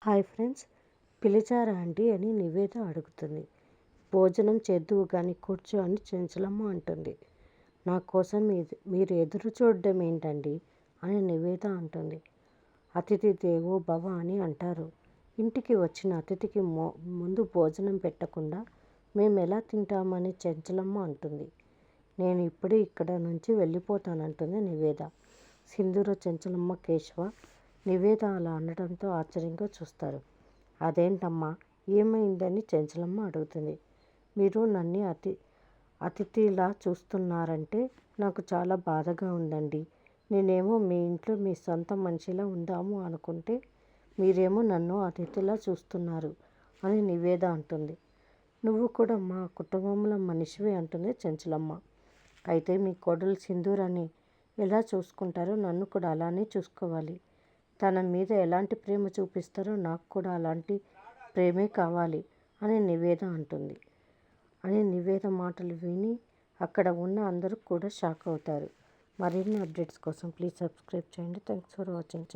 Hi friends, పిలిచారా aunty అని నివేద అడుగుతుంది. భోజనం చేద్దువు గాని కూర్చో అని చెంచలమ్మ అంటుంది. నా కోసం మీరు ఎదురు చూడడం ఏంటండి అని నివేద అంటుంది. అతిథి దేవో భవ అని అంటారు. ఇంటికి వచ్చిన అతిథికి ముందు భోజనం పెట్టకుండా మేమెలా తింటామని చెంచలమ్మ అంటుంది. నేను ఇప్పుడే ఇక్కడ నుంచి వెళ్ళిపోతానంటుంది నివేద. సింధూర, చెంచలమ్మ, కేశవ నివేద అలా అనడంతో ఆశ్చర్యంగా చూస్తారు. అదేంటమ్మా, ఏమైందని చెంచలమ్మ అడుగుతుంది. మీరు నన్ను అతిథిలా చూస్తున్నారంటే నాకు చాలా బాధగా ఉందండి. నేనేమో మీ ఇంట్లో మీ సొంత మనిషిలా ఉందాము అనుకుంటే మీరేమో నన్ను అతిథిలా చూస్తున్నారు అని నివేద అంటుంది. నువ్వు కూడా మా కుటుంబంలో మనిషివే అంటుంది చెంచలమ్మ. అయితే మీ కోడలు సింధూరాన్ని ఎలా చూసుకుంటారో నన్ను కూడా అలానే చూసుకోవాలి. తన మీద ఎలాంటి ప్రేమ చూపిస్తారో నాకు కూడా అలాంటి ప్రేమే కావాలి అని నివేద అంటుంది. అని నివేద మాటలు విని అక్కడ ఉన్న అందరూ కూడా షాక్ అవుతారు. మరిన్ని అప్డేట్స్ కోసం ప్లీజ్ సబ్స్క్రైబ్ చేయండి. Thanks for watching.